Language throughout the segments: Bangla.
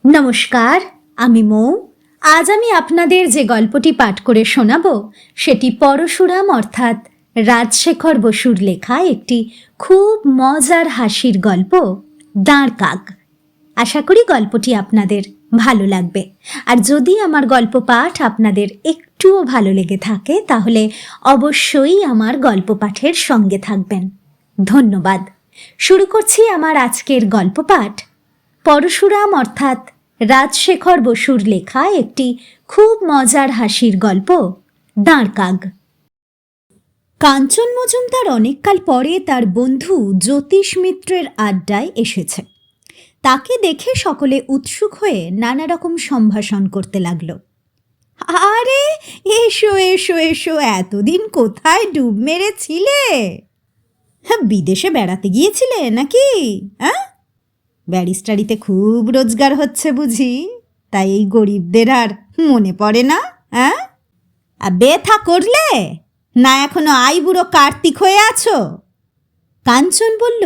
নমস্কার, আমি মৌ। আজ আমি আপনাদের যে গল্পটি পাঠ করে শোনাব সেটি পরশুরাম অর্থাৎ রাজশেখর বসুর লেখা একটি খুব মজার হাসির গল্প, দাঁড় কাক। আশা করি গল্পটি আপনাদের ভালো লাগবে। আর যদি আমার গল্প পাঠ আপনাদের একটুও ভালো লেগে থাকে তাহলে অবশ্যই আমার গল্প পাঠের সঙ্গে থাকবেন। ধন্যবাদ। শুরু করছি আমার আজকের গল্প পাঠ, পরশুরাম অর্থাৎ রাজশেখর বসুর লেখা একটি খুব মজার হাসির গল্প, দাঁড় কাক। কাঞ্চন মজুমদার অনেককাল পরে তার বন্ধু জ্যোতিষ মিত্রের আড্ডায় এসেছে। তাকে দেখে সকলে উৎসুক হয়ে নানা রকম সম্ভাষণ করতে লাগলো। আরে এসো এসো এসো, এতদিন কোথায় ডুব মেরেছিলে? বিদেশে বেড়াতে গিয়েছিলে নাকি? ব্যারিস্টারিতে খুব রোজগার হচ্ছে বুঝি, তাই এই গরিবদের আর মনে পড়ে না? বেথা করলে না এখনো আইবুড়ো কার্তিক হয়ে আছো? কাঞ্চন বলল,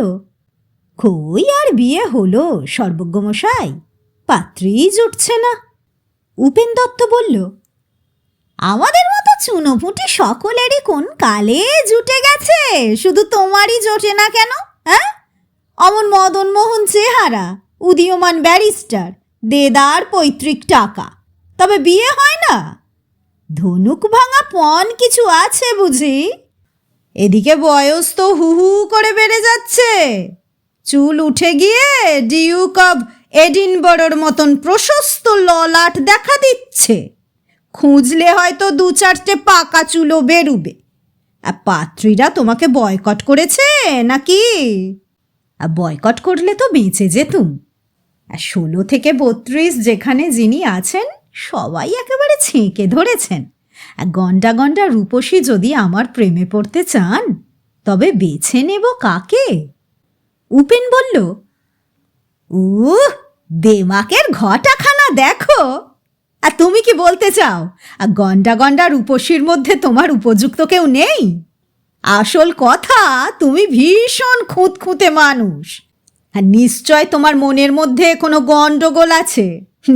কই আর বিয়ে হলো সর্বজ্ঞমশাই, পাত্রীই জুটছে না। উপেন দত্ত বলল, আমাদের মতো চুনোপুটি সকলেরই কোন কালে জুটে গেছে, শুধু তোমারই জোটে না কেন? অমন মদন মোহন চেহারা, উদীয়মান ব্যারিস্টার, দেদার পৈতৃক টাকা, তবে বিয়ে হয় না? ধনুক ভাঙা পণ কিছু আছে বুঝি? এদিকে বয়স তো হু হু করে বেড়ে যাচ্ছে, চুল উঠে গিয়ে ডিউক অব এডিনবরোর মতন প্রশস্ত ললাট দেখা দিচ্ছে। খুঁজলে হয়তো দু চারটে পাকা চুলও বেরুবে। পাত্রীরা তোমাকে বয়কট করেছে নাকি? বয়কট করলে তো বেঁচে যেতুম। 16 থেকে 32 যেখানে যিনি আছেন সবাই একেবারে ছেঁকে ধরেছেন। গন্ডা গন্ডা রূপসী যদি আমার প্রেমে পড়তে চান তবে বেছে নেব কাকে? উপেন বলল, দেমাকের ঘটাখানা দেখো। আর তুমি কি বলতে চাও গন্ডা গন্ডা রূপসীর মধ্যে তোমার উপযুক্ত কেউ নেই? আসল কথা, তুমি ভীষণ খুঁতখুঁতে মানুষ। নিশ্চয় তোমার মনের মধ্যে কোনো গণ্ডগোল আছে।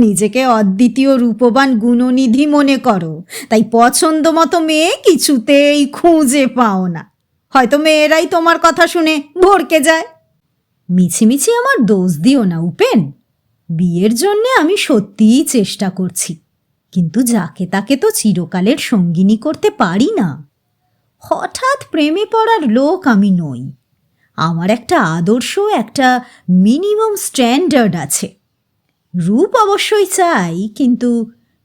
নিজেকে অদ্বিতীয় রূপবান গুণনিধি মনে করো, তাই পছন্দ মতো মেয়ে কিছুতেই খুঁজে পাও না। হয়তো মেয়েরাই তোমার কথা শুনে ভড়কে যায়। মিছিমিছি আমার দোষ দিও না উপেন। বিয়ের জন্যে আমি সত্যিই চেষ্টা করছি, কিন্তু যাকে তাকে তো চিরকালের সঙ্গিনী করতে পারি না। হঠাৎ প্রেমে পড়ার লোক আমি নই। আমার একটা আদর্শ, একটা মিনিমাম স্ট্যান্ডার্ড আছে। রূপ অবশ্যই চাই, কিন্তু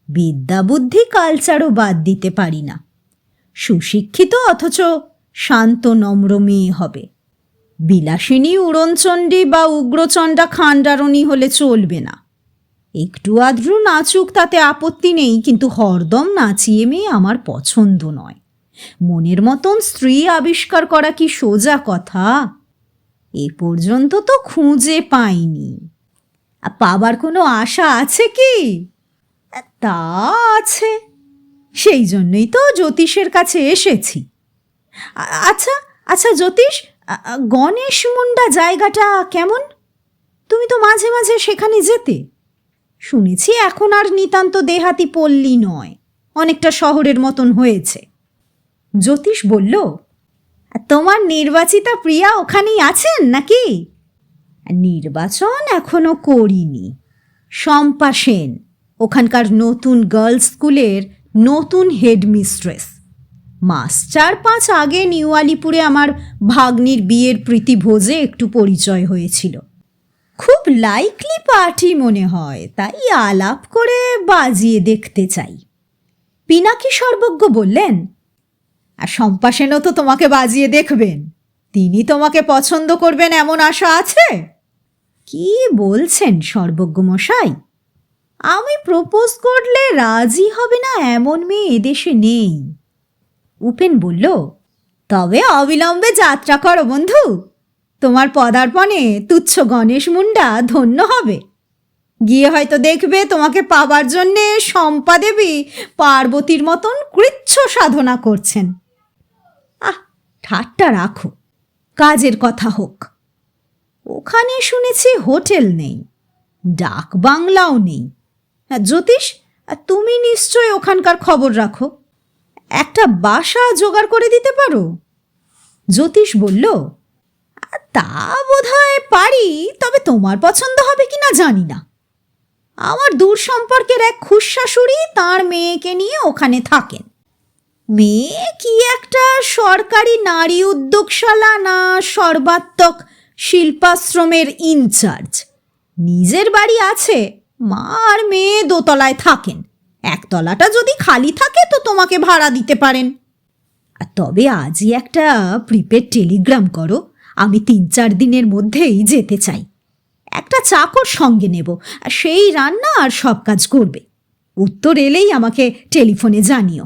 বিদ্যা বুদ্ধি কালচারও বাদ দিতে পারি না। সুশিক্ষিত অথচ শান্ত নম্র মেয়ে হবে। বিলাসিনী উড়নচণ্ডী বা উগ্রচণ্ডা খান্ডারণী হলে চলবে না। একটু আদ্রু নাচুক তাতে আপত্তি নেই, কিন্তু হরদম নাচিয়ে মেয়ে আমার পছন্দ নয়। মনের মতন স্ত্রী আবিষ্কার করা কি সোজা কথা? এ পর্যন্ত তো খুঁজে পাইনি। পাবার কোনো আশা আছে কি? তা আছে, সেই জন্যই তো জ্যোতিষের কাছে এসেছি। আচ্ছা আচ্ছা জ্যোতিষ, গণেশ মুন্ডা জায়গাটা কেমন? তুমি তো মাঝে মাঝে সেখানে যেতে। শুনেছি এখন আর নিতান্ত দেহাতি পল্লী নয়, অনেকটা শহরের মতন হয়েছে। জ্যোতিষ বলল, তোমার নির্বাচিতা প্রিয়া ওখানেই আছেন নাকি? নির্বাচন এখনো করিনি। শম্পা সেন ওখানকার নতুন গার্লস স্কুলের নতুন হেডমিস্ট্রেস। মাস 4-5 আগে নিউ আলিপুরে আমার ভাগ্নির বিয়ের প্রীতিভোজে একটু পরিচয় হয়েছিল। খুব লাইকলি পার্টি মনে হয়, তাই আলাপ করে বাজিয়ে দেখতে চাই। পিনাকি সর্বজ্ঞ বললেন, আর শম্পা সেনও তো তোমাকে বাজিয়ে দেখবেন। তিনি তোমাকে পছন্দ করবেন এমন আশা আছে? কি বলছেন সর্বজ্ঞ মশাই? আমি প্রপোজ করলে রাজি হবে না এমন মেয়ে এদেশে নেই। উপেন বলল, তবে অবিলম্বে যাত্রা করো বন্ধু। তোমার পদার্পণে তুচ্ছ গণেশ মুন্ডা ধন্য হবে। গিয়ে হয়তো দেখবে তোমাকে পাবার জন্যে শম্পা দেবী পার্বতীর মতন কৃচ্ছ সাধনা করছেন। ঠাট্টা রাখো, কাজের কথা হোক। ওখানে শুনেছি হোটেল নেই, ডাক বাংলাও নেই। জ্যোতিষ, তুমি নিশ্চয় ওখানকার খবর রাখো, একটা বাসা জোগাড় করে দিতে পারো। জ্যোতিষ বলল, তা বোধহয় পারি, তবে তোমার পছন্দ হবে কিনা জানি না। আমার দূর সম্পর্কের এক খুড়শাশুড়ি তাঁর মেয়েকে নিয়ে ওখানে থাকেন। মেয়ে কি একটা সরকারি নারী উদ্যোগশালা না সর্বাত্মক শিল্পাশ্রমের ইনচার্জ। নিজের বাড়ি আছে, মা আর মেয়ে দোতলায় থাকেন। একতলাটা যদি খালি থাকে তো তোমাকে ভাড়া দিতে পারেন। তবে আজই একটা প্রিপেড টেলিগ্রাম করো, আমি 3-4 দিনের মধ্যেই যেতে চাই। একটা চাকর সঙ্গে নেব, সেই রান্না আর সব কাজ করবে। উত্তর এলেই আমাকে টেলিফোনে জানিও।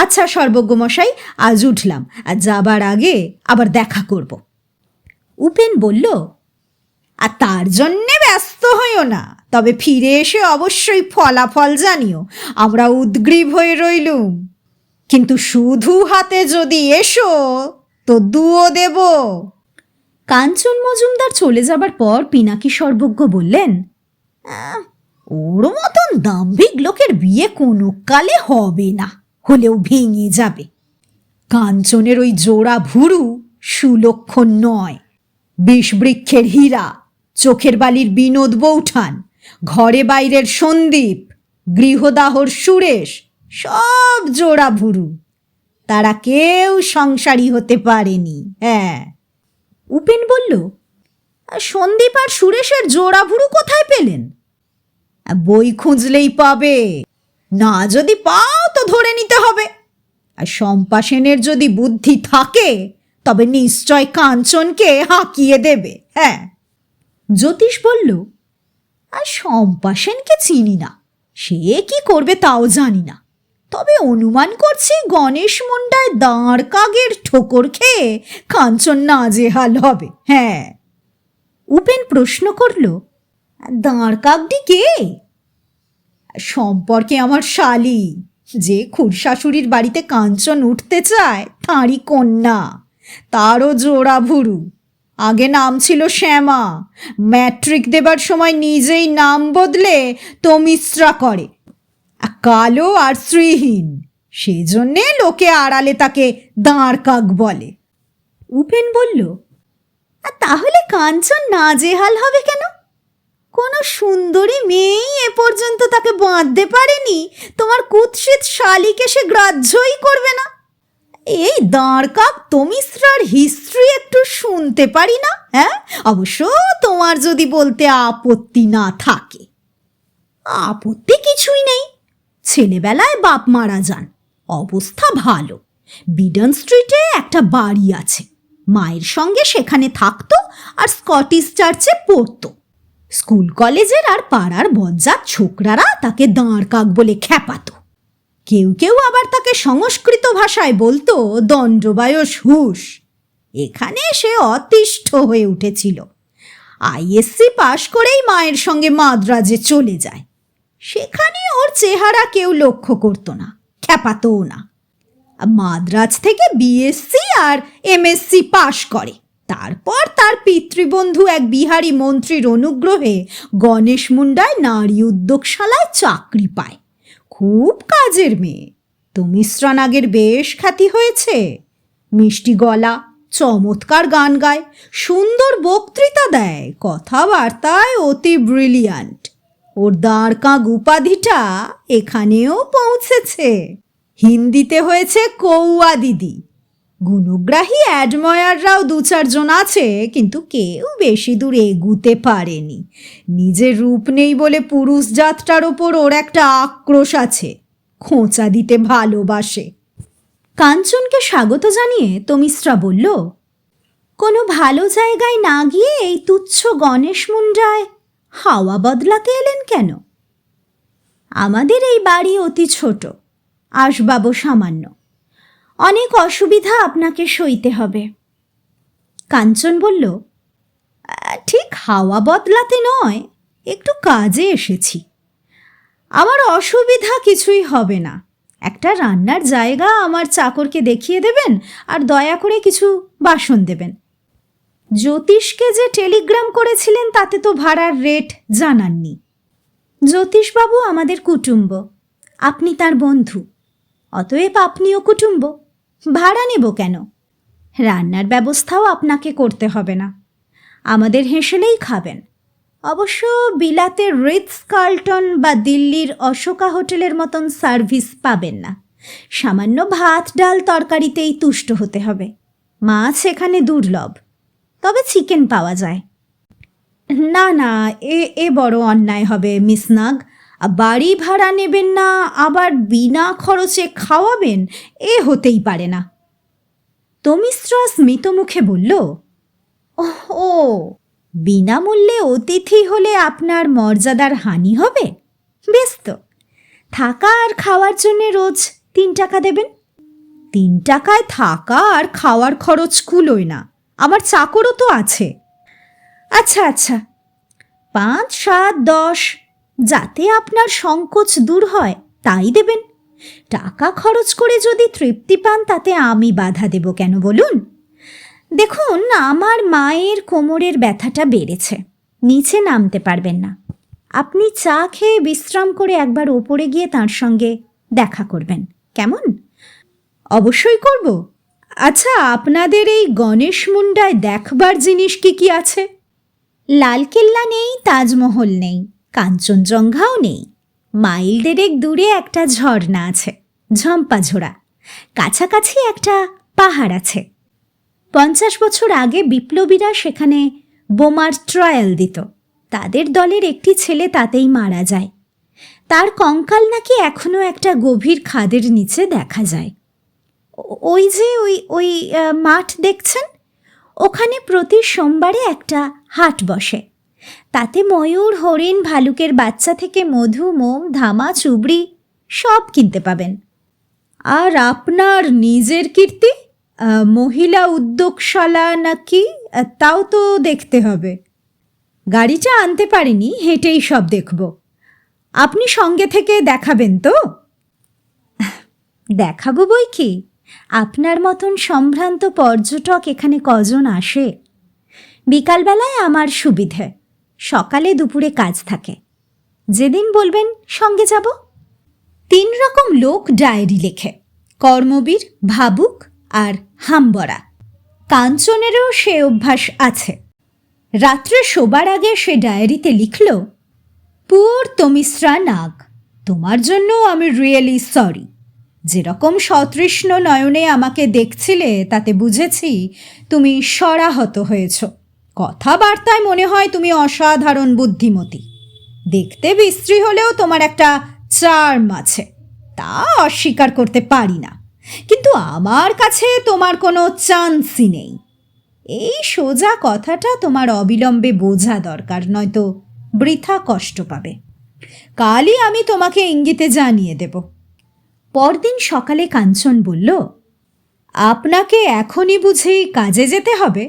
আচ্ছা সর্বজ্ঞ মশাই, আজ উঠলাম, যাবার আগে আবার দেখা করব। উপেন বলল, আর তার জন্যে ব্যস্ত হইও না, তবে ফিরে এসে অবশ্যই ফলাফল জানিও। আমরা উদ্গ্রীব হয়ে রইলুম, কিন্তু শুধু হাতে যদি এসো তো দুও দেব। কাঞ্চন মজুমদার চলে যাবার পর পিনাকি সর্বজ্ঞ বললেন, ওর মতন দাম্ভিক লোকের বিয়ে কোনো কালে হবে না, হলেও ভেঙে যাবে। কাঞ্চনের ওই জোড়া ভুরু সুলক্ষণ নয়। বিষবৃক্ষের হীরা, চোখের বালির বিনোদ বৌঠান, ঘরে বাইরের সন্দীপ, গৃহদাহর সুরেশ, সব জোড়া ভুরু। তারা কেউ সংসারী হতে পারেনি। হ্যাঁ। উপেন বলল, সন্দীপ আর সুরেশের জোড়া ভুরু কোথায় পেলেন? বই খুঁজলেই পাবে, না যদি পাও তো ধরে নিতে হবে। আর শম্পা সেনের যদি বুদ্ধি থাকে তবে নিশ্চয় কাঞ্চনকে হাঁকিয়ে দেবে। হ্যাঁ। জ্যোতিষ বলল, আর শম্পা সেনকে চিনি না, সে কি করবে তাও জানি না, তবে অনুমান করছি গণেশ মুন্ডায় দাঁড় কাগের ঠোকর খেয়ে কাঞ্চন নাজেহাল হবে। হ্যাঁ। উপেন প্রশ্ন করল, দাঁড় কাকটি কে? সম্পর্কে আমার শালি, যে খুড়শাশুড়ির বাড়িতে কাঞ্চন উঠতে চায় তাঁরই কন্যা, তারও জোড়া ভুরু। আগে নাম ছিল শ্যামা, ম্যাট্রিক দেবার সময় নিজেই নাম বদলে তমিশ্রা করে। কালো আর শ্রীহীন, সেজন্যে লোকে আড়ালে তাকে দাঁড় কাক বলে। উপেন বলল, তাহলে কাঞ্চন নাজেহাল হবে কেন? কোনো সুন্দরী মেয়েই এ পর্যন্ত তাকে বাঁধতে পারেনি, তোমার কুৎসিত শালিকে সে গ্রাহ্যই করবে না। এই দাঁড় কাক তমিশ্রার হিস্ট্রি একটু শুনতে পারি না? হ্যাঁ, অবশ্য তোমার যদি বলতে আপত্তি না থাকে। আপত্তি কিছুই নেই। ছেলেবেলায় বাপ মারা যান, অবস্থা ভালো। বিডন স্ট্রিটে একটা বাড়ি আছে, মায়ের সঙ্গে সেখানে থাকতো আর স্কটিশ চার্চে পড়তো। স্কুল কলেজের আর পাড়ার বজ্জাত ছোকরারা তাকে দাঁড় কাক বলে খ্যাপাতো। কেউ কেউ আবার তাকে সংস্কৃত ভাষায় বলতো দণ্ডবায়স হুস। এখানে সে অতিষ্ঠ হয়ে উঠেছিল। আইএসসি পাশ করেই মায়ের সঙ্গে মাদ্রাজে চলে যায়। সেখানে ওর চেহারা কেউ লক্ষ্য করতো না, খ্যাপাতও না। মাদ্রাজ থেকে বিএসসি আর এমএসসি পাশ করে। তারপর তার পিতৃবন্ধু এক বিহারী মন্ত্রীর অনুগ্রহে গণেশ মুন্ডায় নারী উদ্যোগশালায় চাকরি পায়। খুব কাজের মেয়ে। তমিশ্রা নাগের বেশ খ্যাতি হয়েছে। মিষ্টি গলা, চমৎকার গান গায়, সুন্দর বক্তৃতা দেয়, কথাবার্তায় অতি ব্রিলিয়ান্ট। ওর দাঁড় কাক উপাধিটা এখানেও পৌঁছেছে। হিন্দিতে হয়েছে কৌয়া দিদি। গুণগ্রাহী অ্যাডমায়াররাও 2-4 জন আছে, কিন্তু কেউ বেশি দূর এগুতে পারেনি। নিজের রূপ নেই বলে পুরুষ জাতটার ওপর ওর একটা আক্রোশ আছে, খোঁচা দিতে ভালোবাসে। কাঞ্চনকে স্বাগত জানিয়ে তমিশ্রা বলল, কোনো ভালো জায়গায় না গিয়ে এই তুচ্ছ গণেশ মুন্ডায় হাওয়া বদলাতে এলেন কেন? আমাদের এই বাড়ি অতি ছোট, আসবাবও সামান্য, অনেক অসুবিধা আপনাকে সইতে হবে। কাঞ্চন বলল, ঠিক হাওয়া বদলাতে নয়, একটু কাজে এসেছি। আমার অসুবিধা কিছুই হবে না। একটা রান্নার জায়গা আমার চাকরকে দেখিয়ে দেবেন আর দয়া করে কিছু বাসন দেবেন। জ্যোতিষকে যে টেলিগ্রাম করেছিলেন তাতে তো ভাড়ার রেট জানাননি। জ্যোতিষবাবু আমাদের কুটুম্ব, আপনি তার বন্ধু, অতএব আপনিও কুটুম্ব, ভাড়া নেব কেন? রান্নার ব্যবস্থাও আপনাকে করতে হবে না, আমাদের হেসেলেই খাবেন। অবশ্য বিলাতের রিটস কার্লটন বা দিল্লির অশোকা হোটেলের মতন সার্ভিস পাবেন না। সামান্য ভাত ডাল তরকারিতেই তুষ্ট হতে হবে। মাছ এখানে দুর্লভ, তবে চিকেন পাওয়া যায়। না না, এ বড় অন্যায় হবে মিস নাগ। বাড়ি ভাড়া নেবেন না, আবার বিনা খরচে খাওয়াবেন, এ হতেই পারে না। তমিশ্রা স্মিত মুখে বলল, ও, বিনামূল্যে অতিথি হলে আপনার মর্যাদার হানি হবে? বেশ তো, থাকা আর খাওয়ার জন্য রোজ 3 টাকা দেবেন। 3 টাকায় থাকা আর খাওয়ার খরচ কুলোয় না, আমার চাকরও তো আছে। আচ্ছা আচ্ছা, 5, 7, 10, যাতে আপনার সংকোচ দূর হয় তাই দেবেন। টাকা খরচ করে যদি তৃপ্তি পান তাতে আমি বাধা দেব কেন বলুন? দেখুন, আমার মায়ের কোমরের ব্যথাটা বেড়েছে, নিচে নামতে পারবেন না। আপনি চা খেয়ে বিশ্রাম করে একবার ওপরে গিয়ে তার সঙ্গে দেখা করবেন, কেমন? অবশ্যই করব। আচ্ছা, আপনাদের এই গণেশ মুন্ডায় দেখবার জিনিস কি কি আছে? লালকেল্লা নেই, তাজমহল নেই, কাঞ্চনজঙ্ঘাও নেই। মাইল 1.5 দূরে একটা ঝর্ণা আছে, ঝম্পাঝোড়া। কাছাকাছি একটা পাহাড় আছে। 50 বছর আগে বিপ্লবীরা সেখানে বোমার ট্রায়াল দিত। তাদের দলের একটি ছেলে তাতেই মারা যায়। তার কঙ্কাল নাকি এখনো একটা গভীর খাদের নিচে দেখা যায়। ওই যে ওই মাঠ দেখছেন, ওখানে প্রতি সোমবারে একটা হাট বসে। তাতে ময়ূর, হরিণ, ভালুকের বাচ্চা থেকে মধু, মোম, ধামা, চুবড়ি সব কিনতে পাবেন। আর আপনার নিজের কীর্তি, মহিলা উদ্যোগশালা নাকি, তাও তো দেখতে হবে। গাড়িটা আনতে পারিনি, হেঁটেই সব দেখব। আপনি সঙ্গে থেকে দেখাবেন তো? দেখাবো বই কি, আপনার মতন সম্ভ্রান্ত পর্যটক এখানে কজন আসে? বিকালবেলায় আমার সুবিধে, সকালে দুপুরে কাজ থাকে। যেদিন বলবেন সঙ্গে যাব। 3 রকম লোক ডায়েরি লেখে, কর্মবীর, ভাবুক আর হামবরা। কাঞ্চনেরও সে অভ্যাস আছে। রাত্রে শোবার আগে সে ডায়েরিতে লিখল, পুয়ার তমিশ্রা নাগ, তোমার জন্য আমি রিয়েলি সরি। যেরকম সতৃষ্ণ নয়নে আমাকে দেখছিলে তাতে বুঝেছি তুমি সরাহত হয়েছ। কথাবার্তায় মনে হয় তুমি অসাধারণ বুদ্ধিমতী। দেখতে বিশ্রী হলেও তোমার একটা চার্ম আছে, তা অস্বীকার করতে পারি না। কিন্তু আমার কাছে তোমার কোনো চান্সই নেই। এই সোজা কথাটা তোমার অবিলম্বে বোঝা দরকার, নয়তো বৃথা কষ্ট পাবে। কালই আমি তোমাকে ইঙ্গিতে জানিয়ে দেব। পরদিন সকালে কাঞ্চন বলল, আপনাকে এখনই বুঝি কাজে যেতে হবে?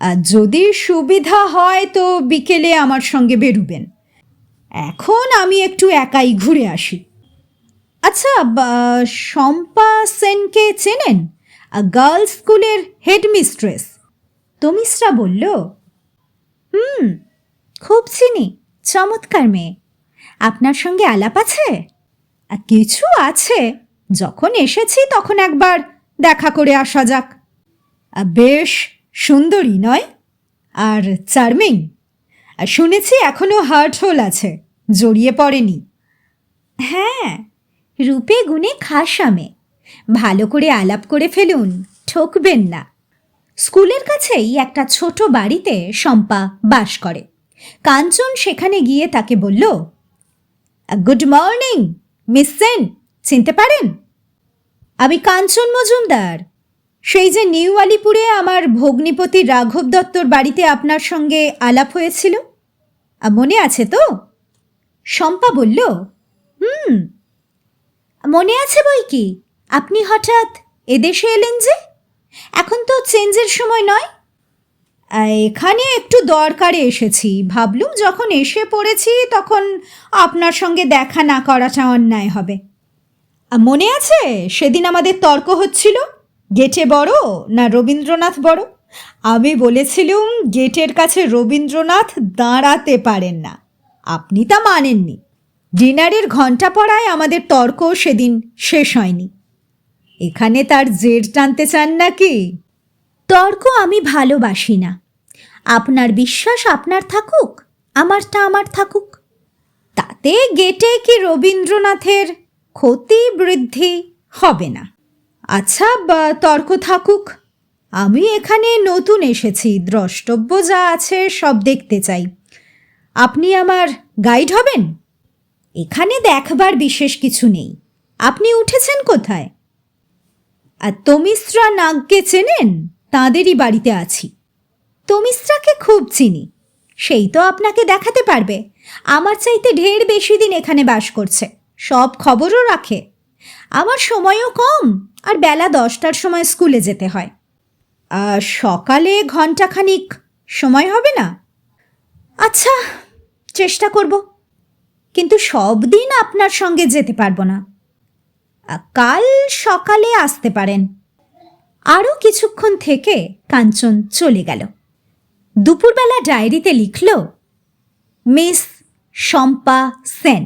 আর যদি সুবিধা হয় তো বিকেলে আমার সঙ্গে বেরুবেন। এখন আমি একটু একাই ঘুরে আসি। আচ্ছা, শম্পা সেনকে চেনেন? গার্লস স্কুলের হেডমিস্ট্রেস। তমিশ্রা বলল, খুব চিনি, চমৎকার মেয়ে। আপনার সঙ্গে আলাপ আছে? কিছু আছে, যখন এসেছি তখন একবার দেখা করে আসা যাক। বেশ সুন্দরী নয়? আর চার্মিং। শুনেছি এখনো হার্ট হোল আছে, জড়িয়ে পড়েনি। হ্যাঁ, রূপে গুণে খাসা মেয়ে। ভালো করে আলাপ করে ফেলুন, ঠকবেন না। স্কুলের কাছেই একটা ছোট বাড়িতে শম্পা বাস করে। কাঞ্চন সেখানে গিয়ে তাকে বলল, গুড মর্নিং মিস সেন, চিনতে পারেন? আমি কাঞ্চন মজুমদার। সেই যে নিউ আলিপুরে আমার ভগ্নিপতি রাঘব দত্তর বাড়িতে আপনার সঙ্গে আলাপ হয়েছিল, মনে আছে তো? শম্পা বলল, মনে আছে বই কি। আপনি হঠাৎ এদেশে এলেন যে? এখন তো চেঞ্জের সময় নয়। এখানে একটু দরকারে এসেছি, ভাবলুম যখন এসে পড়েছি তখন আপনার সঙ্গে দেখা না করাটা অন্যায় হবে। মনে আছে সেদিন আমাদের তর্ক হচ্ছিল, গেটে বড় না রবীন্দ্রনাথ বড়? আমি বলেছিলুম গেটের কাছে রবীন্দ্রনাথ দাঁড়াতে পারেন না, আপনি তা মানেননি। ডিনারের ঘণ্টা পড়ায় আমাদের তর্ক সেদিন শেষ হয়নি। এখানে তার জের টানতে চান নাকি? তর্ক আমি ভালোবাসি না। আপনার বিশ্বাস আপনার থাকুক, আমারটা আমার থাকুক। তাতে গেটে কি রবীন্দ্রনাথের ক্ষতি বৃদ্ধি হবে না। আচ্ছা, তর্ক থাকুক। আমি এখানে নতুন এসেছি, দ্রষ্টব্য যা আছে সব দেখতে চাই। আপনি আমার গাইড হবেন? এখানে দেখবার বিশেষ কিছু নেই। আপনি উঠেছেন কোথায়? আর তমিশ্রা নাগকে চেনেন? তাঁদেরই বাড়িতে আছি। তমিশ্রাকে খুব চিনি, সেই তো আপনাকে দেখাতে পারবে। আমার চাইতে ঢের বেশি দিন এখানে বাস করছে, সব খবরও রাখে। আমার সময়ও কম, আর বেলা 10টার সময় স্কুলে যেতে হয়। সকালে ঘণ্টাখানিক সময় হবে না? আচ্ছা, চেষ্টা করব, কিন্তু সব দিন আপনার সঙ্গে যেতে পারবো না। কাল সকালে আসতে পারেন। আরও কিছুক্ষণ থেকে কাঞ্চন চলে গেল। দুপুরবেলা ডায়েরিতে লিখল, মিস শম্পা সেন।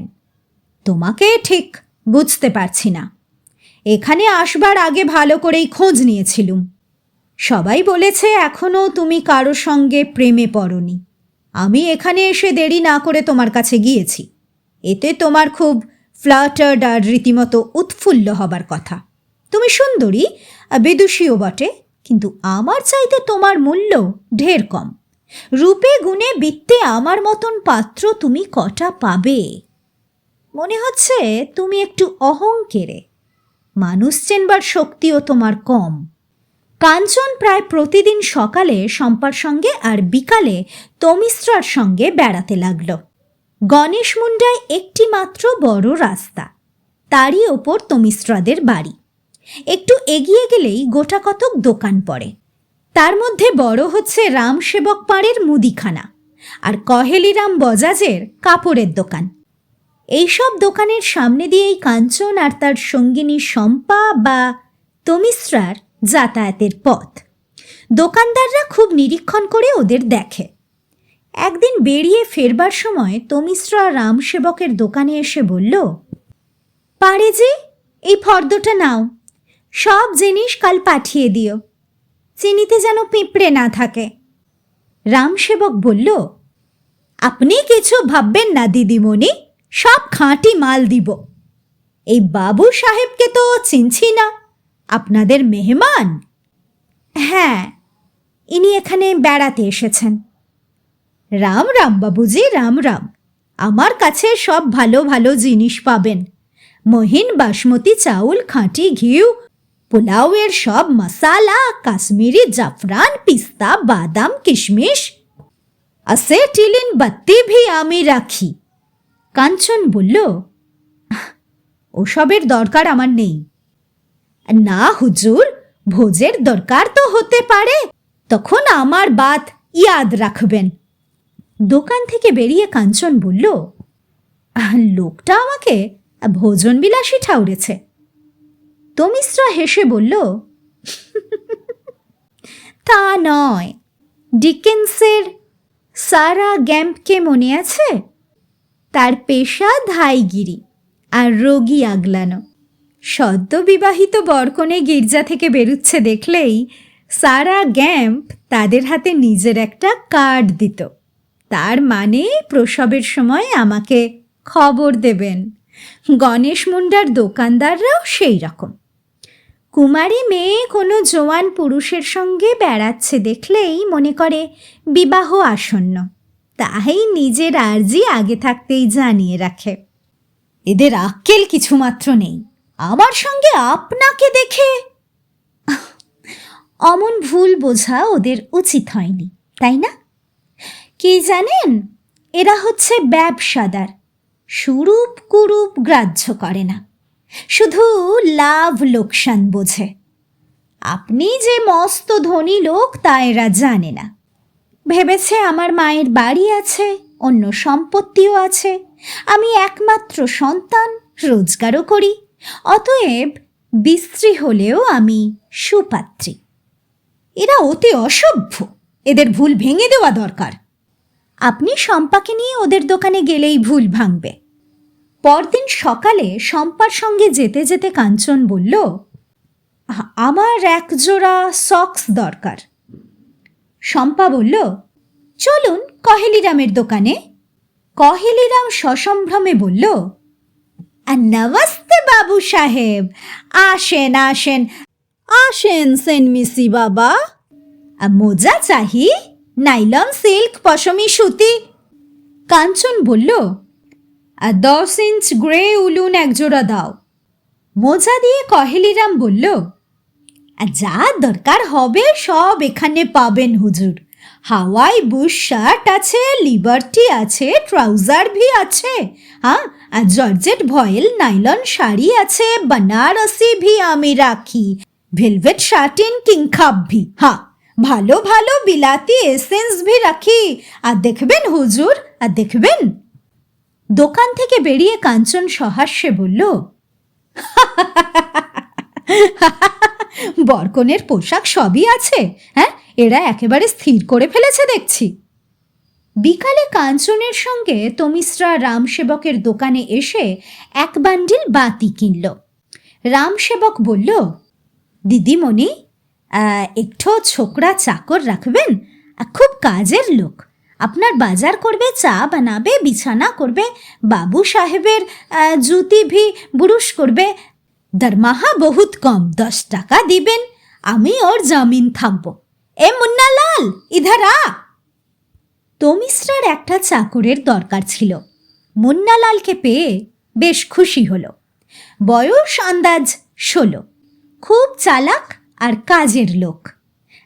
তোমাকে ঠিক বুঝতে পারছি না। এখানে আসবার আগে ভালো করেই খোঁজ নিয়েছিলুম। সবাই বলেছে এখনও তুমি কারো সঙ্গে প্রেমে পড়নি। আমি এখানে এসে দেরি না করে তোমার কাছে গিয়েছি। এতে তোমার খুব ফ্লাটার্ড আর রীতিমতো উৎফুল্ল হবার কথা। তুমি সুন্দরী, বিদুষীও বটে, কিন্তু আমার চাইতে তোমার মূল্য ঢের কম। রূপে গুণে বিত্তে আমার মতন পাত্র তুমি কটা পাবে? মনে হচ্ছে তুমি একটু অহংকেরে। মানুষ চেনবার শক্তিও তোমার কম। কাঞ্চন প্রায় প্রতিদিন সকালে শম্পার সঙ্গে আর বিকালে তমিশ্রার সঙ্গে বেড়াতে লাগল। গণেশ মুন্ডায় একটি মাত্র বড় রাস্তা, তারই ওপর তমিশ্রাদের বাড়ি। একটু এগিয়ে গেলেই গোটাকতক দোকান পড়ে। তার মধ্যে বড় হচ্ছে রামসেবক পাড়ের মুদিখানা আর কহেলিরাম বজাজের কাপড়ের দোকান। এইসব দোকানের সামনে দিয়েই কাঞ্চন আর তার সঙ্গিনী শম্পা বা তমিশ্রার যাতায়াতের পথ। দোকানদাররা খুব নিরীক্ষণ করে ওদের দেখে। একদিন বেরিয়ে ফেরবার সময় তমিশ্রা রামসেবকের দোকানে এসে বলল, পারে যে এই ফর্দটা নাও, সব জিনিস কাল পাঠিয়ে দিও, চিনিতে যেন পিঁপড়ে না থাকে। রামসেবক বলল, আপনি কিছু ভাববেন না দিদিমণি, সব খাঁটি মাল দিব। এই বাবু সাহেবকে তো চিনছি না, আপনাদের মেহমান। হ্যাঁ, ইনি এখানে বেড়াতে এসেছেন। রাম রাম বাবুজি, রাম রাম। আমার কাছে সব ভালো ভালো জিনিস পাবেন। মহিন বাসমতি চাউল, খাঁটি ঘিউ, পোলাওয়ের সব মশালা, কাশ্মীরি জাফরান, পিস্তা, বাদাম, কিশমিশ, অ্যাসেটিলিন বাত্তি ভি আমি রাখি। কাঞ্চন বলল, ওসবের দরকার আমার নেই। না হুজুর, ভোজের দরকার তো হতে পারে, তখন আমার বাত ইয়াদ রাখবেন। দোকান থেকে বেরিয়ে কাঞ্চন বলল, লোকটা আমাকে ভোজন বিলাসী ঠাউরেছে। তমিশ্রা হেসে বলল, তা নয়, ডিকেন্সের সারা গ্যাম্পকে মনে আছে? তার পেশা ধাইগিরি আর রোগী আগলানো। সদ্য বিবাহিত বরকনে গির্জা থেকে বেরুচ্ছে দেখলেই সারা গ্যাম্প তাদের হাতে নিজের একটা কার্ড দিত। তার মানে প্রসবের সময় আমাকে খবর দেবেন। গণেশ মুন্ডার দোকানদাররাও সেই রকম। কুমারী মেয়ে কোনো জোয়ান পুরুষের সঙ্গে বেড়াচ্ছে দেখলেই মনে করে বিবাহ আসন্ন, তাই নিজের আর্জি আগে থাকতেই জানিয়ে রাখে। এদের আক্কেল কিছুমাত্র নেই। আমার সঙ্গে আপনাকে দেখে অমন ভুল বোঝা ওদের উচিত হয়নি, তাই না? কি জানেন, এরা হচ্ছে ব্যবসাদার, সুরূপ কুরূপ গ্রাহ্য করে না, শুধু লাভ লোকসান বোঝে। আপনি যে মস্ত ধনী লোক তা এরা জানে না। ভেবেছে আমার মায়ের বাড়ি আছে, অন্য সম্পত্তিও আছে, আমি একমাত্র সন্তান, রোজগারও করি, অতএব বিশ্রী হলেও আমি সুপাত্রী। এরা অতি অসভ্য, এদের ভুল ভেঙে দেওয়া দরকার। আপনি শম্পাকে নিয়ে ওদের দোকানে গেলেই ভুল ভাঙবে। পরদিন সকালে শম্পার সঙ্গে যেতে যেতে কাঞ্চন বলল, আমার এক জোড়া সক্স দরকার। শম্পা বলল, চলুন কহেলিরামের দোকানে। কহেলিরাম সসম্ভ্রমে বলল, নমস্তে বাবু সাহেব, আসেন আসেন আসেন সেনমিসি বাবা। মোজা চাহি, নাইলন, সিল্ক, পশমি, সুতি। কাঞ্চন বলল, 10 ইঞ্চ গ্রে উলুন একজোড়া দাও। মোজা দিয়ে কহেলিরাম বলল, যা দরকার হবে সব এখানে পাবেন হুজুর। হাওয়াই বুশ শার্ট আছে, লিবার্টি আছে, ট্রাউজার ভি আছে, হ্যাঁ, আর জর্জেট ভয়েল নাইলন শাড়ি আছে, बनारसी ভি আমি রাখি, ভেলভেট শার্টিন কিংখাব ভি, হ্যাঁ, ভালো ভালো বিলাতি এসেন্স ভি রাখি। আর দেখবেন হুজুর, আর দেখবেন। দোকান থেকে বেরিয়ে কাঞ্চন সহাস্যে বলল, বরকনের পোশাক সবই আছে, হ্যাঁ, এরা একেবারে স্থির করে ফেলেছে দেখছি। বিকালে কাঞ্চনের সঙ্গে তমিশ্রা রামসেবকের দোকানে এসে এক বান্ডিল বাতি কিনল। রামসেবক বলল, দিদিমণি, একটু ছোকরা চাকর রাখবেন, খুব কাজের লোক, আপনার বাজার করবে, চা বানাবে, বিছানা করবে, বাবু সাহেবের জুতি ভি বুরুশ করবে। দরমাহা বহুত কম, 10 টাকা দিবেন, আমি ওর জামিন থাকবো। এ মুন্নালাল, ইধার আ। তমিশ্রার একটা চাকরের দরকার ছিল। মুন্নালালকে পেয়ে বেশ খুশি হলো। বয়স আন্দাজ 16, খুব চালাক আর কাজের লোক।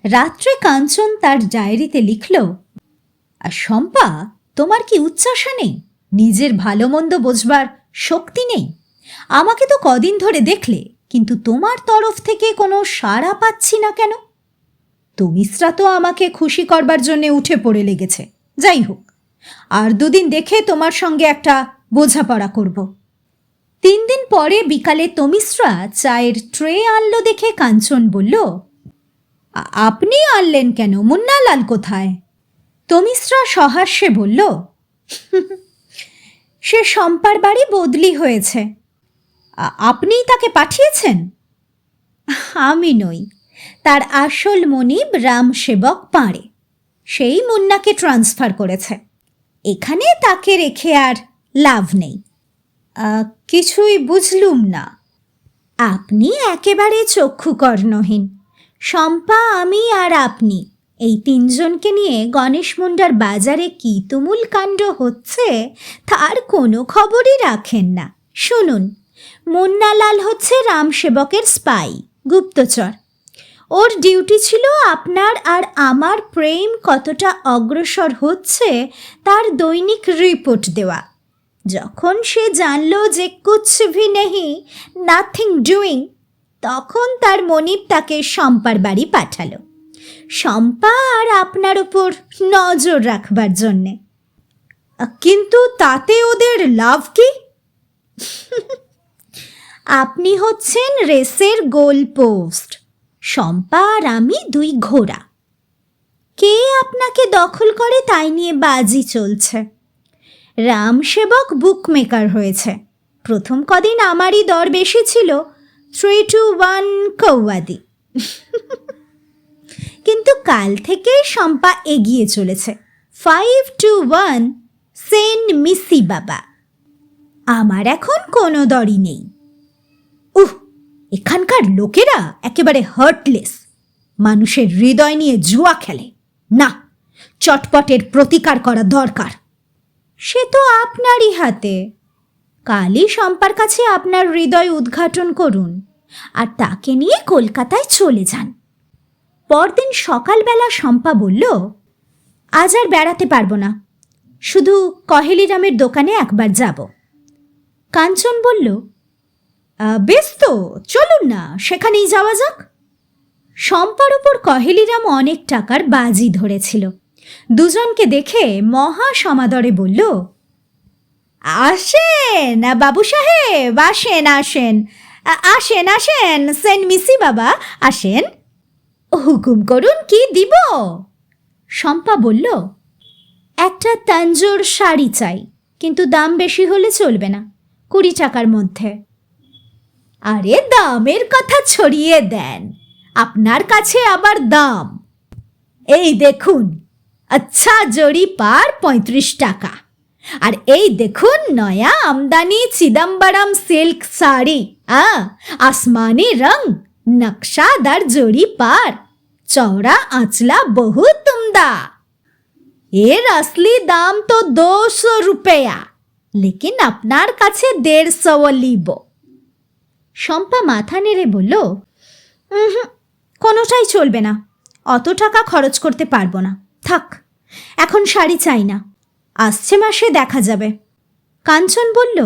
রাত্রে কাঞ্চন তার ডায়েরিতে লিখল, আর শম্পা, তোমার কি উচ্চাসা নেই? নিজের ভালো মন্দ বোঝবার শক্তি নেই? আমাকে তো কদিন ধরে দেখলে, কিন্তু তোমার তরফ থেকে কোনো সাড়া পাচ্ছি না কেন? তমিশ্রা তো আমাকে খুশি করবার জন্যে উঠে পড়ে লেগেছে। যাই হোক, আর 2 দিন দেখে তোমার সঙ্গে একটা বোঝাপড়া করব। 3 দিন পরে বিকালে তমিশ্রা চায়ের ট্রে আনলো দেখে কাঞ্চন বলল, আপনি আনলেন কেন? মুন্নালাল কোথায়? তমিশ্রা সহাস্যে বলল, সে শম্পার বাড়ি বদলি হয়েছে। আপনিই তাকে পাঠিয়েছেন? আমি নই, তার আসল মনিব রামসেবক পাঁড়ে, সেই মুন্নাকে ট্রান্সফার করেছে। এখানে তাকে রেখে আর লাভ নেই। কিছুই বুঝলুম না। আপনি একেবারে চক্ষুকর্ণহীন। শম্পা, আমি আর আপনি, এই 3 জনকে নিয়ে গণেশ মুন্ডার বাজারে কি তুমুল কাণ্ড হচ্ছে তার কোনো খবরই রাখেন না। শুনুন, মুন্নালাল হচ্ছে রামসেবকের স্পাই, গুপ্তচর। ওর ডিউটি ছিল আপনার আর আমার প্রেম কতটা অগ্রসর হচ্ছে তার দৈনিক রিপোর্ট দেওয়া। যখন সে জানল যে কুছ ভি নেহি, নাথিং ডুইং, তখন তার মনিব তাকে শম্পার বাড়ি পাঠালো, শম্পা আর আপনার ওপর নজর রাখবার জন্যে। কিন্তু তাতে ওদের লাভ কি? আপনি হচ্ছেন রেসের গোল পোস্ট, শম্পা আর আমি 2 ঘোড়া। কে আপনাকে দখল করে তাই নিয়ে বাজি চলছে। রামসেবক বুকমেকার হয়েছে। প্রথম কদিন আমারই দর বেশি ছিল, 3-1 কৌয়াদি। কিন্তু কাল থেকে শম্পা এগিয়ে চলেছে, 5-1 সেন মিসি বাবা। আমার এখন কোনো দরই নেই। এখানকার লোকেরা একেবারে হার্টলেস, মানুষের হৃদয় নিয়ে জুয়া খেলে। না, চটপটের প্রতিকার করা দরকার। সে তো আপনারই হাতে। কালই শম্পার কাছে আপনার হৃদয় উদ্ঘাটন করুন আর তাকে নিয়ে কলকাতায় চলে যান। পরদিন সকালবেলা শম্পা বলল, আজ আর বেড়াতে পারবো না, শুধু কহেলিরামের দোকানে একবার যাব। কাঞ্চন বলল, বেশ তো, চলুন না, সেখানেই যাওয়া যাক। শম্পার উপর কহেলিরাম অনেক টাকার বাজি ধরেছিল। দুজনকে দেখে মহা সমাদরে বলল, আসেন বাবু সাহেব, আসেন আসেন আসেন আসেন, সেন মিসি বাবা, আসেন। হুকুম করুন, কি দিব? শম্পা বলল, একটা তাঞ্জোর শাড়ি চাই, কিন্তু দাম বেশি হলে চলবে না, 20 টাকার মধ্যে। আরে দামের কথা ছড়িয়ে দেন, আপনার কাছে আবার দাম? এই দেখুন, আচ্ছা জড়ি পার 35 টাকা। আর এই দেখুন নয়া আমদানি চিদম্বরম সিল্ক শাড়ি, আসমানি রং, নকশাদার জড়ি পার, चौड़ा आंचला बहुत उम्दा। এর আসলি দাম তো 200 রুপিয়া, লেকিন আপনার কাছে 150 লিব। শম্পা মাথা নেড়ে বলল, কোনোটাই চলবে না, অত টাকা খরচ করতে পারবো না, থাক, এখন শাড়ি চাই না, আসছে মাসে দেখা যাবে। কাঞ্চন বলল,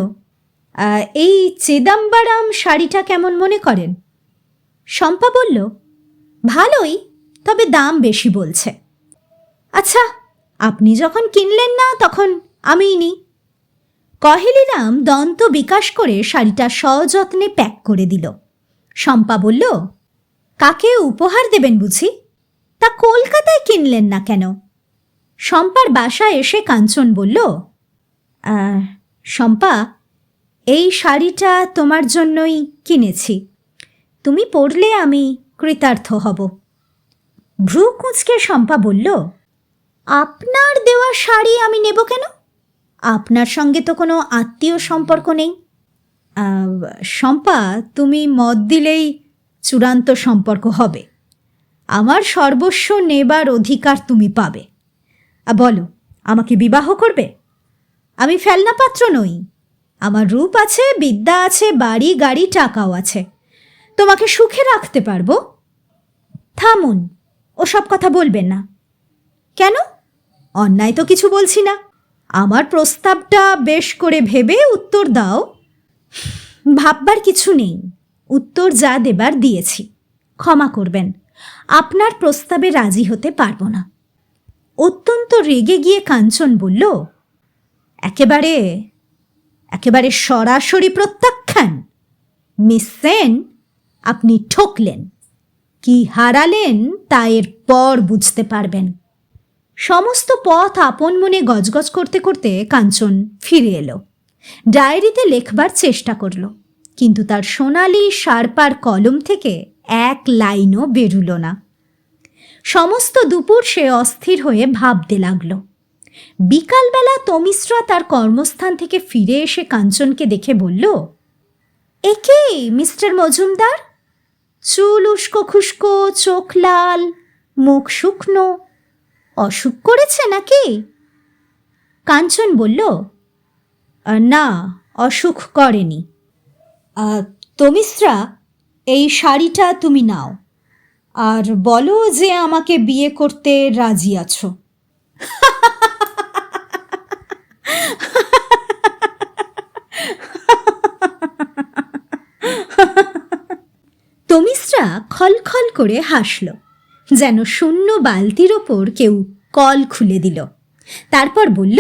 এই চিদম্বরম শাড়িটা কেমন মনে করেন? শম্পা বলল, ভালোই, তবে দাম বেশি বলছে। আচ্ছা, আপনি যখন কিনলেন না তখন আমিই নিই। কহেলিরাম দন্ত বিকাশ করে শাড়িটা সযত্নে প্যাক করে দিল। শম্পা বলল, কাকে উপহার দেবেন বুঝি? তা কলকাতায় কিনলেন না কেন? শম্পার বাসায় এসে কাঞ্চন বলল, শম্পা, এই শাড়িটা তোমার জন্যই কিনেছি, তুমি পরলে আমি কৃতার্থ হব। ভ্রু কুঁচকে শম্পা বলল, আপনার দেওয়া শাড়ি আমি নেব কেন? আপনার সঙ্গে তো কোনো আত্মীয় সম্পর্ক নেই। শম্পা, তুমি মত দিলেই চূড়ান্ত সম্পর্ক হবে। আমার সর্বস্ব নেবার অধিকার তুমি পাবে। বলো, আমাকে বিবাহ করবে? আমি ফেলনা পাত্র নই, আমার রূপ আছে, বিদ্যা আছে, বাড়ি গাড়ি টাকাও আছে, তোমাকে সুখে রাখতে পারবো। থামুন, ওসব কথা বলবেন না। কেন? অন্যায় তো কিছু বলছি না, আমার প্রস্তাবটা বেশ করে ভেবে উত্তর দাও। ভাববার কিছু নেই, উত্তর যা দেবার দিয়েছি, ক্ষমা করবেন, আপনার প্রস্তাবে রাজি হতে পারবো না। অত্যন্ত রেগে গিয়ে কাঞ্চন বলল, একেবারে একেবারে সরাসরি প্রত্যাখ্যান? মিস সেন, আপনি ঠকলেন, কি হারালেন তা এর পর বুঝতে পারবেন। সমস্ত পথ আপন মনে গজগজ করতে করতে কাঞ্চন ফিরে এলো। ডায়েরিতে লেখবার চেষ্টা করল, কিন্তু তার সোনালি শার্পার কলম থেকে এক লাইনও বেরুল না। সমস্ত দুপুর সে অস্থির হয়ে ভাবতে লাগল। বিকালবেলা তমিশ্রা তার কর্মস্থান থেকে ফিরে এসে কাঞ্চনকে দেখে বলল, একে মিস্টার মজুমদার, চুল উস্কো খুস্কো, চোখ লাল, মুখ শুকনো, অসুখ করেছে নাকি? কাঞ্চন বলল, না, অসুখ করেনি। তমিশ্রা, এই শাড়িটা তুমি নাও, আর বলো যে আমাকে বিয়ে করতে রাজি আছো। তমিশ্রা খলখল করে হাসল, যেন শূন্য বালতির ওপর কেউ কল খুলে দিল। তারপর বলল,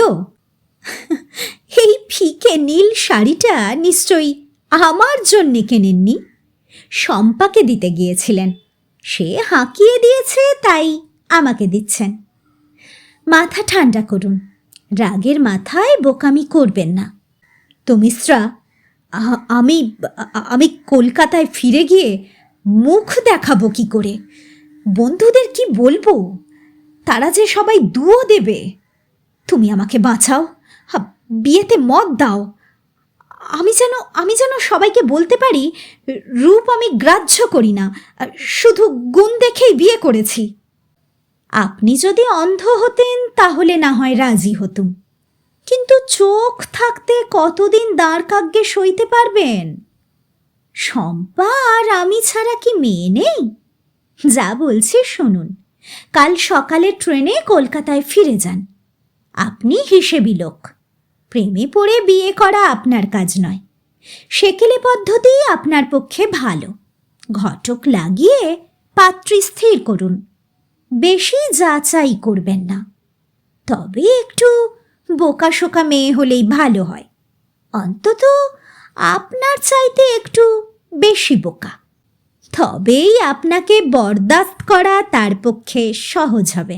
এই ফিকে নীল শাড়িটা নিশ্চয়ই আমার জন্যে কেনেননি, শম্পাকে দিতে গিয়েছিলেন, সে হাঁকিয়ে দিয়েছে, তাই আমাকে দিচ্ছেন। মাথা ঠান্ডা করুন, রাগের মাথায় বোকামি করবেন না। তমিশ্রা, আমি আমি কলকাতায় ফিরে গিয়ে মুখ দেখাবো কি করে? বন্ধুদের কি বলবো? তারা যে সবাই দুও দেবে। তুমি আমাকে বাঁচাও, বিয়েতে মত দাও। আমি যেন সবাইকে বলতে পারি রূপ আমি গ্রাহ্য করি না, শুধু গুণ দেখেই বিয়ে করেছি। আপনি যদি অন্ধ হতেন তাহলে না হয় রাজি হতুম, কিন্তু চোখ থাকতে কতদিন দাঁড় কাগ্যে সইতে পারবেন? শম্পা আর আমি ছাড়া কি মেয়ে নেই? যা বলছি শুনুন, কাল সকালে ট্রেনে কলকাতায় ফিরে যান। আপনি হিসেবি লোক, প্রেমে পড়ে বিয়ে করা আপনার কাজ নয়। সেকেলে পদ্ধতি আপনার পক্ষে ভালো। ঘটক লাগিয়ে পাত্রী স্থির করুন, বেশি যাচাই করবেন না। তবে একটু বোকাশোকা মেয়ে হলেই ভালো হয়, অন্তত আপনার চাইতে একটু বেশি বোকা। তবেই আপনাকে বরদাস্ত করা তার পক্ষে সহজ হবে।